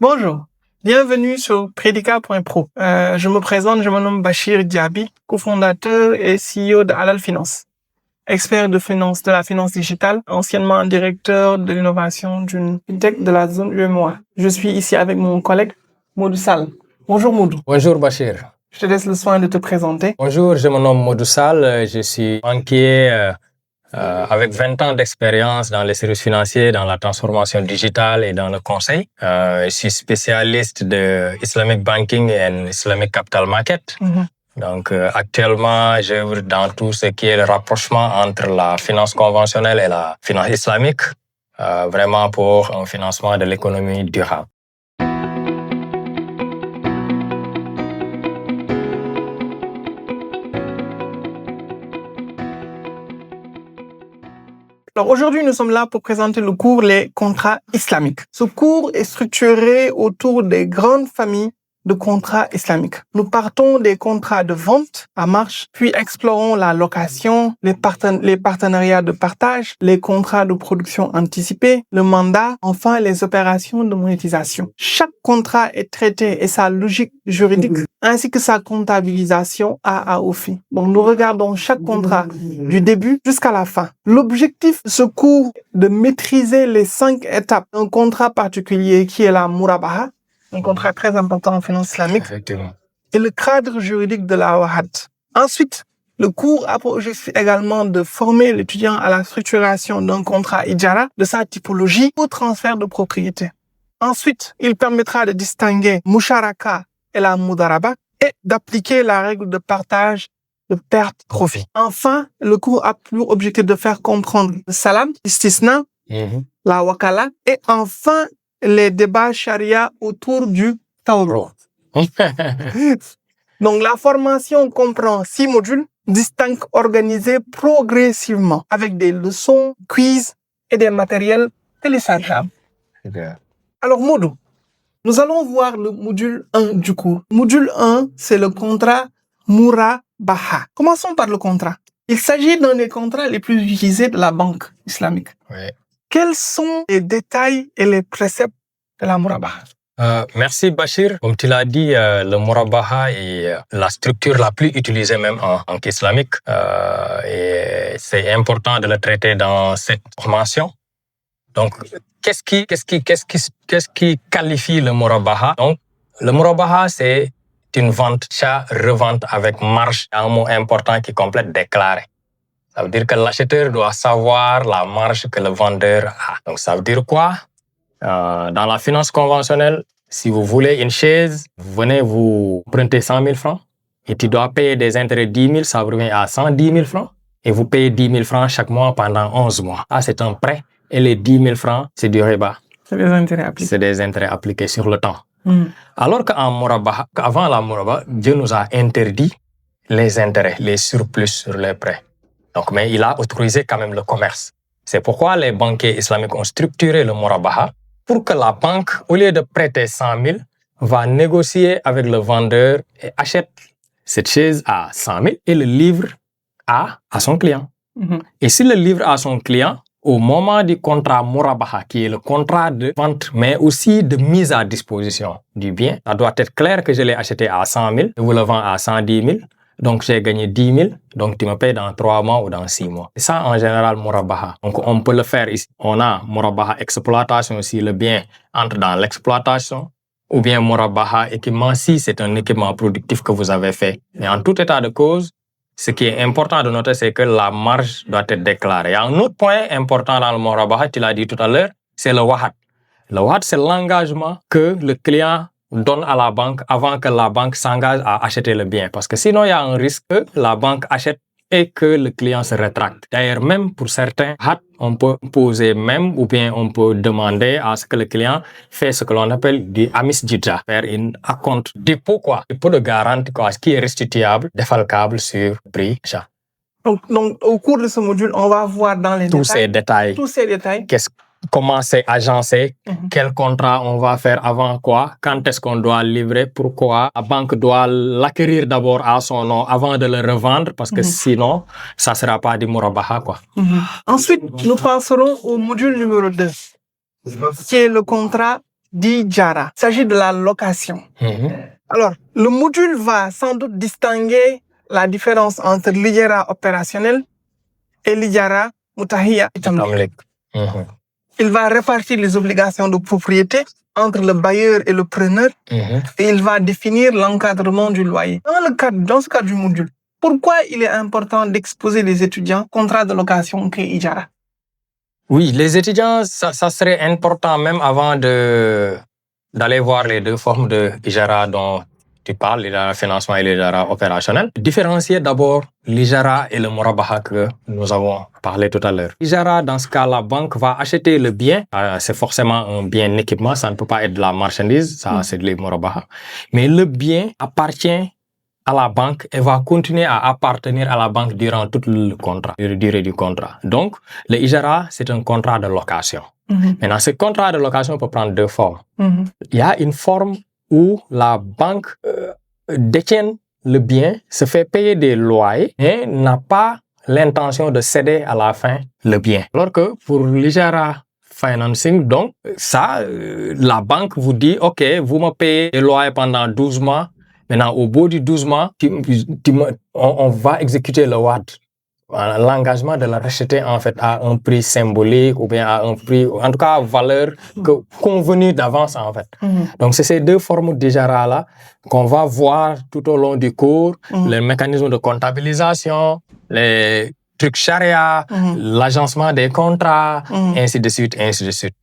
Bonjour, bienvenue sur Predica.pro. Je me présente, je me nomme Bachir Diaby, cofondateur et CEO de Halal Finance, expert de la finance digitale, anciennement directeur de l'innovation d'une fintech de la zone UEMOA. Je suis ici avec mon collègue Modou Sall. Bonjour Modou. Bonjour Bachir. Je te laisse le soin de te présenter. Bonjour, je me nomme Modou Sall, je suis banquier avec 20 ans d'expérience dans les services financiers, dans la transformation digitale et dans le conseil. Je suis spécialiste de Islamic Banking et Islamic Capital Market. Donc actuellement, j'œuvre dans tout ce qui est le rapprochement entre la finance conventionnelle et la finance islamique, vraiment pour un financement de l'économie durable. Alors aujourd'hui, nous sommes là pour présenter le cours Les contrats islamiques. Ce cours est structuré autour des grandes familles de contrats islamiques. Nous partons des contrats de vente à marche, puis explorons la location, les partenariats de partage, les contrats de production anticipée, le mandat, enfin les opérations de monétisation. Chaque contrat est traité et sa logique juridique ainsi que sa comptabilisation A à O Phi. Donc nous regardons chaque contrat du début jusqu'à la fin. L'objectif de ce cours est de maîtriser les 5 étapes d'un contrat particulier qui est la murabaha, un contrat très important en finance islamique, Effectivement. Et le cadre juridique de la wahad. Ensuite, le cours a pour objectif également de former l'étudiant à la structuration d'un contrat ijara, de sa typologie ou transfert de propriété. Ensuite, il permettra de distinguer musharaka et la mudaraba et d'appliquer la règle de partage de perte-profit. Enfin, le cours a pour objectif de faire comprendre le salam, l'istisna, la wakala et enfin les débats charia autour du tawro. Donc, la formation comprend 6 modules distincts organisés progressivement avec des leçons, quiz et des matériels téléchargeables. Alors, Modou, nous allons voir le module 1 du cours. Module 1, c'est le contrat murabaha. Commençons par le contrat. Il s'agit d'un des contrats les plus utilisés de la banque islamique. Oui. Quels sont les détails et les préceptes de la murabaha? Merci Bachir. Comme tu l'as dit, le murabaha est la structure la plus utilisée même en banque islamique. Et c'est important de le traiter dans cette formation. Donc, qu'est-ce qui qualifie le murabaha? Donc, le murabaha, c'est une vente, achat-revente avec marge, un mot important qui complète déclaré. Ça veut dire que l'acheteur doit savoir la marge que le vendeur a. Donc, ça veut dire quoi? Dans la finance conventionnelle, si vous voulez une chaise, vous venez vous prêter 100 000 francs et tu dois payer des intérêts 10 000, ça revient à 110 000 francs. Et vous payez 10 000 francs chaque mois pendant 11 mois. Ah, c'est un prêt. Et les 10 000 francs, c'est du riba. C'est des intérêts appliqués. C'est des intérêts appliqués sur le temps. Alors qu'avant la murabaha, Dieu nous a interdit les intérêts, les surplus sur les prêts. Donc, mais il a autorisé quand même le commerce. C'est pourquoi les banquiers islamiques ont structuré le murabaha pour que la banque, au lieu de prêter 100 000, va négocier avec le vendeur et achète cette chaise à 100 000 et le livre à son client. Et s'il le livre à son client, au moment du contrat murabaha, qui est le contrat de vente, mais aussi de mise à disposition du bien, ça doit être clair que je l'ai acheté à 100 000, je vous le vends à 110 000, donc j'ai gagné 10 000, donc tu me payes dans 3 mois ou dans 6 mois. Et ça, en général, murabaha. Donc, on peut le faire ici. On a murabaha exploitation si le bien entre dans l'exploitation, ou bien murabaha équipement si c'est un équipement productif que vous avez fait. Mais en tout état de cause, ce qui est important de noter, c'est que la marge doit être déclarée. Il y a un autre point important dans le murabaha, tu l'as dit tout à l'heure, c'est le wahad. Le wahad, c'est l'engagement que le client donne à la banque avant que la banque s'engage à acheter le bien. Parce que sinon, il y a un risque que la banque achète et que le client se rétracte. D'ailleurs, même pour certains wahad, on peut poser même ou bien on peut demander à ce que le client fait ce que l'on appelle du amis jidja, faire un acompte dépôt, dépôt de garantie, ce qui est restituable, défalcable sur le prix achat. Donc, au cours de ce module, on va voir dans les Tous ces détails. Comment c'est agencé, quel contrat on va faire avant quoi, quand est-ce qu'on doit livrer, pourquoi. La banque doit l'acquérir d'abord à son nom avant de le revendre parce que sinon, ça ne sera pas du murabaha, Ensuite, nous passerons au module numéro 2, qui est le contrat d'Ijara. Il s'agit de la location. Alors, le module va sans doute distinguer la différence entre l'Ijara opérationnel et l'Ijara Mutahia Tamlik. Il va répartir les obligations de propriété entre le bailleur et le preneur et il va définir l'encadrement du loyer. Dans ce cadre du module, pourquoi il est important d'exposer les étudiants au contrat de location qu'est Ijara? Oui, les étudiants, ça serait important même avant d'aller voir les deux formes de Ijara dont tu parles, l'Ijara financement et l'Ijara opérationnel. Différencier d'abord l'Ijara et le Murabaha que nous avons parlé tout à l'heure. L'Ijara, dans ce cas, la banque va acheter le bien. C'est forcément un bien équipement, ça ne peut pas être de la marchandise, ça c'est de Murabaha. Mais le bien appartient à la banque et va continuer à appartenir à la banque durant toute le contrat, la durée du contrat. Donc, le Ijara, c'est un contrat de location. Maintenant, ce contrat de location peut prendre deux formes. Il y a une forme où la banque détient le bien, se fait payer des loyers et n'a pas l'intention de céder à la fin le bien. Alors que pour l'Ijara financing, donc, ça, la banque vous dit, OK, vous me payez des loyers pendant 12 mois. Maintenant, au bout de 12 mois, on va exécuter le WAD. L'engagement de la racheter en fait à un prix symbolique ou bien à un prix, en tout cas à valeur convenue d'avance en fait. Donc c'est ces deux formes d'Ijara là qu'on va voir tout au long du cours, les mécanismes de comptabilisation, les trucs charia, l'agencement des contrats, ainsi de suite, ainsi de suite.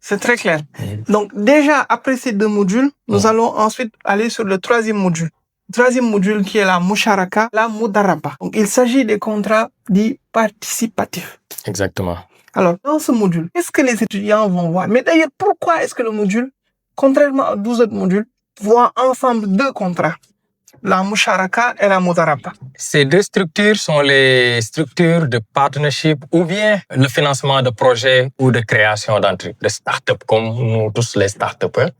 C'est très clair. Donc déjà après ces deux modules, nous allons ensuite aller sur le troisième module. Troisième module qui est la Musharaka, la Mudaraba. Donc, il s'agit des contrats dits participatifs. Exactement. Alors, dans ce module, qu'est-ce que les étudiants vont voir? Mais d'ailleurs, pourquoi est-ce que le module, contrairement à 12 autres modules, voit ensemble deux contrats? La Musharaka et la Mudaraba. Ces deux structures sont les structures de partnership ou bien le financement de projets ou de création d'entreprises, de start-up, comme nous tous les start-upers.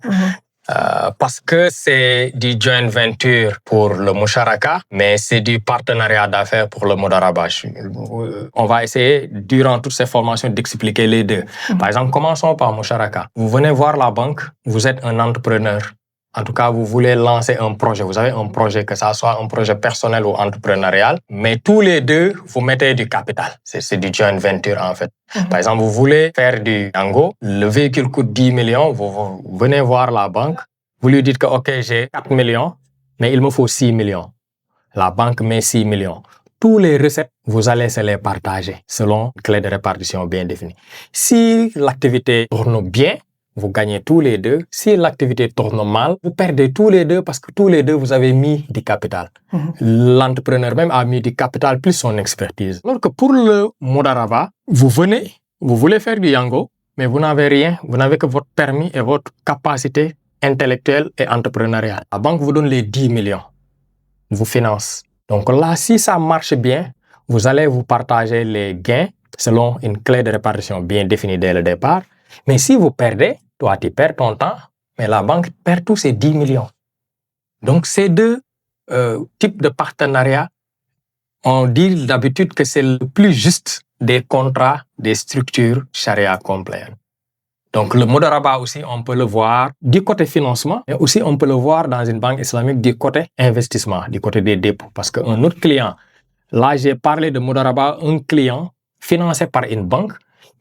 Parce que c'est du joint venture pour le Musharaka, mais c'est du partenariat d'affaires pour le Mudaraba. On va essayer, durant toutes ces formations, d'expliquer les deux. Par exemple, commençons par Musharaka. Vous venez voir la banque, vous êtes un entrepreneur. En tout cas, vous voulez lancer un projet. Vous avez un projet, que ça soit un projet personnel ou entrepreneurial, mais tous les deux, vous mettez du capital. C'est du joint venture, en fait. Par exemple, vous voulez faire du Yango, le véhicule coûte 10 millions, vous venez voir la banque, vous lui dites que, OK, j'ai 4 millions, mais il me faut 6 millions. La banque met 6 millions. Tous les recettes, vous allez se les partager selon une clé de répartition bien définie. Si l'activité tourne bien, vous gagnez tous les deux. Si l'activité tourne mal, vous perdez tous les deux parce que tous les deux, vous avez mis du capital. L'entrepreneur même a mis du capital plus son expertise. Alors que pour le Mudaraba, vous voulez faire du Yango, mais vous n'avez rien. Vous n'avez que votre permis et votre capacité intellectuelle et entrepreneuriale. La banque vous donne les 10 millions, vous finance. Donc là, si ça marche bien, vous allez vous partager les gains selon une clé de répartition bien définie dès le départ. Mais si vous perdez, toi tu perds ton temps, mais la banque perd tous ces 10 millions. Donc ces deux types de partenariat, on dit d'habitude que c'est le plus juste des contrats des structures charia compliant. Donc le Mudaraba aussi, on peut le voir du côté financement, mais aussi on peut le voir dans une banque islamique du côté investissement, du côté des dépôts. Parce qu'un autre client, là j'ai parlé de Mudaraba, un client financé par une banque,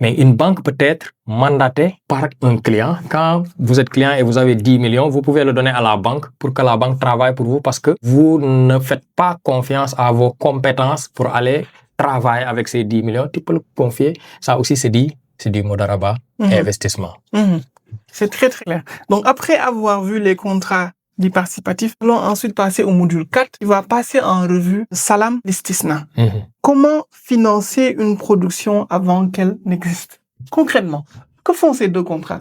mais une banque peut être mandatée par un client. Quand vous êtes client et vous avez 10 millions, vous pouvez le donner à la banque pour que la banque travaille pour vous parce que vous ne faites pas confiance à vos compétences pour aller travailler avec ces 10 millions. Tu peux le confier. Ça aussi, c'est du Mudaraba investissement. C'est très, très clair. Donc, après avoir vu les contrats du participatif, nous allons ensuite passer au module 4 qui va passer en revue Salam l'Istisna. Comment financer une production avant qu'elle n'existe? Concrètement, que font ces deux contrats?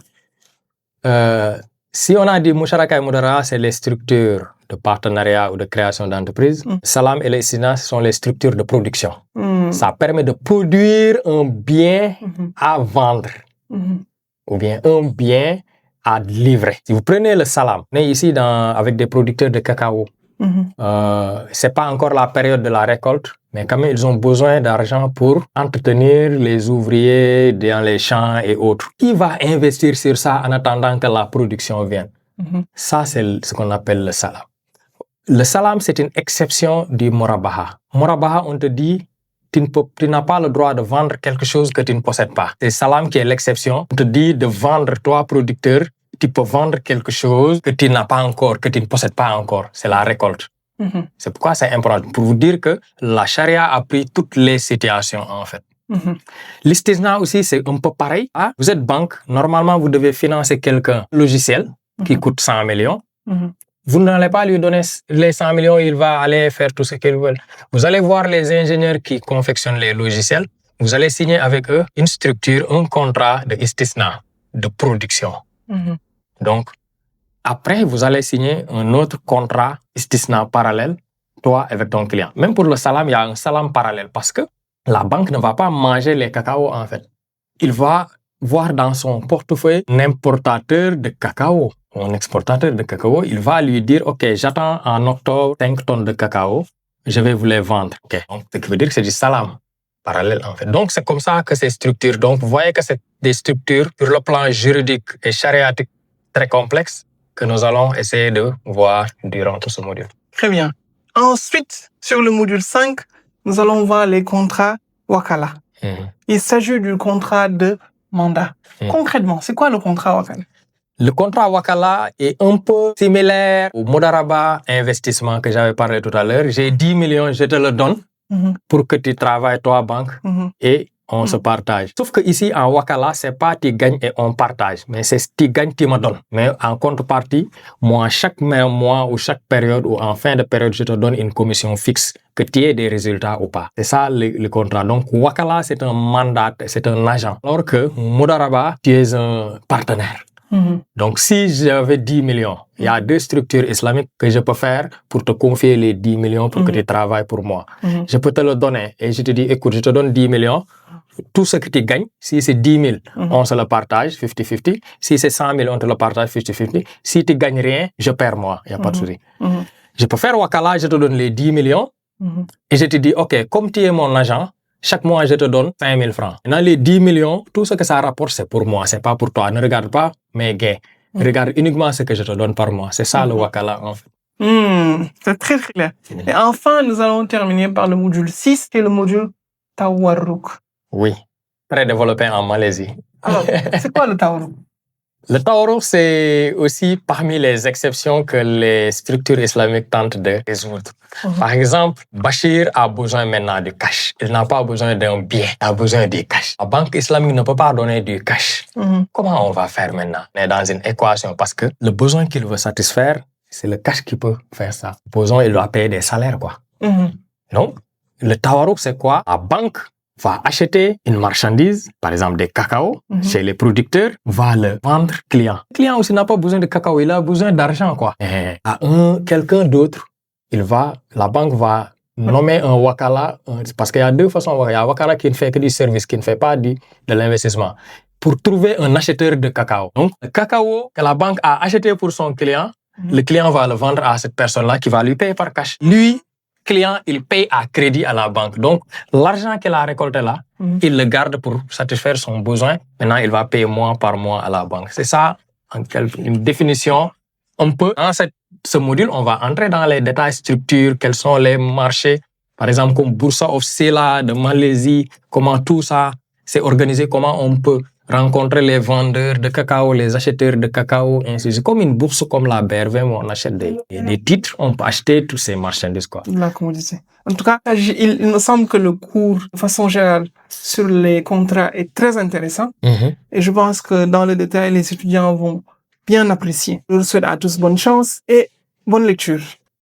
Si on a dit Musharaka et Mudaraba, c'est les structures de partenariat ou de création d'entreprise. Salam et l'Istisna, ce sont les structures de production. Ça permet de produire un bien à vendre ou bien un bien à livrer. Si vous prenez le Salam, on est ici avec des producteurs de cacao. C'est pas encore la période de la récolte, mais quand même, ils ont besoin d'argent pour entretenir les ouvriers dans les champs et autres. Qui va investir sur ça en attendant que la production vienne? Ça, c'est ce qu'on appelle le salam. Le salam, c'est une exception du murabaha. Murabaha, on te dit, tu n'as pas le droit de vendre quelque chose que tu ne possèdes pas. C'est salam qui est l'exception. On te dit de vendre, toi, producteur, tu peux vendre quelque chose que tu n'as pas encore, que tu ne possèdes pas encore. C'est la récolte. C'est pourquoi c'est important. Pour vous dire que la charia a pris toutes les situations, en fait. L'istisna aussi, c'est un peu pareil. Ah, vous êtes banque, normalement, vous devez financer quelqu'un logiciel qui coûte 100 millions. Vous n'allez pas lui donner les 100 millions, il va aller faire tout ce qu'il veut. Vous allez voir les ingénieurs qui confectionnent les logiciels. Vous allez signer avec eux une structure, un contrat de istisna, de production. Donc, après, vous allez signer un autre contrat istisna parallèle, toi avec ton client. Même pour le salam, il y a un salam parallèle parce que la banque ne va pas manger les cacao en fait. Il va voir dans son portefeuille un importateur de cacao, un exportateur de cacao. Il va lui dire, OK, j'attends en octobre 5 tonnes de cacao, je vais vous les vendre. OK. Donc, ce qui veut dire que c'est du salam parallèle en fait. Donc, c'est comme ça que ces structures, donc vous voyez que c'est des structures sur le plan juridique et chariatique très complexes que nous allons essayer de voir durant tout ce module. Très bien. Ensuite, sur le module 5, nous allons voir les contrats wakala. Il s'agit du contrat de mandat. Concrètement, c'est quoi le contrat wakala? Le contrat wakala est un peu similaire au mudaraba investissement que j'avais parlé tout à l'heure. J'ai 10 millions, je te le donne pour que tu travailles toi, banque, et on se partage. Sauf que ici, en wakala, c'est pas tu gagnes et on partage, mais c'est tu gagnes, tu me donnes. Mais en contrepartie, moi, chaque mois ou chaque période ou en fin de période, je te donne une commission fixe, que tu aies des résultats ou pas. C'est ça le contrat. Donc, wakala, c'est un mandat, c'est un agent. Alors que mudaraba, tu es un partenaire. Donc, si j'avais 10 millions, il y a 2 structures islamiques que je peux faire pour te confier les 10 millions pour que tu travailles pour moi. Je peux te le donner et je te dis, écoute, je te donne 10 millions. Tout ce que tu gagnes, si c'est 10 000, on se le partage 50-50. Si c'est 100 000, on te le partage 50-50. Si tu gagnes rien, je perds moi. Il n'y a pas de souci. Je peux faire wakala, je te donne les 10 millions et je te dis, OK, comme tu es mon agent, chaque mois, je te donne 5 000 francs. Dans les 10 millions, tout ce que ça rapporte, c'est pour moi, c'est pas pour toi. Ne regarde pas mes gains. Regarde uniquement ce que je te donne par mois. C'est ça le wakala, en fait. C'est très, très clair. Et enfin, nous allons terminer par le module 6, qui est le module tawarruk. Oui, très développé en Malaisie. Alors, c'est quoi le tawarruk? Le tawarruk, c'est aussi parmi les exceptions que les structures islamiques tentent de résoudre. Par exemple, Bachir a besoin maintenant de cash. Il n'a pas besoin d'un bien, il a besoin de cash. La banque islamique ne peut pas donner du cash. Comment on va faire maintenant? On est dans une équation parce que le besoin qu'il veut satisfaire, c'est le cash qui peut faire ça. Supposons il doit payer des salaires, quoi. Donc, le tawarruk, c'est quoi? La banque va acheter une marchandise, par exemple des cacao, chez les producteurs, va le vendre client. Le client aussi n'a pas besoin de cacao, il a besoin d'argent, quoi. Et à quelqu'un d'autre, la banque va nommer un wakala, parce qu'il y a 2 façons. Il y a un wakala qui ne fait que du service, qui ne fait pas de l'investissement, pour trouver un acheteur de cacao. Donc, le cacao que la banque a acheté pour son client, le client va le vendre à cette personne-là qui va lui payer par cash. Lui, client, il paye à crédit à la banque. Donc, l'argent qu'il a récolté là, il le garde pour satisfaire son besoin. Maintenant, il va payer mois par mois à la banque. C'est ça, une définition un peu. Dans ce module, on va entrer dans les détails structures, quels sont les marchés, par exemple, comme Bursa of Sela de Malaisie, comment tout ça s'est organisé, comment on peut rencontrer les vendeurs de cacao, les acheteurs de cacao, ainsi de suite. Comme une bourse comme la BRV, où on achète des titres, on peut acheter tous ces marchandises, quoi. La commodité. En tout cas, il me semble que le cours, de façon générale, sur les contrats est très intéressant. Et je pense que dans le détail, les étudiants vont bien apprécier. Je vous souhaite à tous bonne chance et bonne lecture.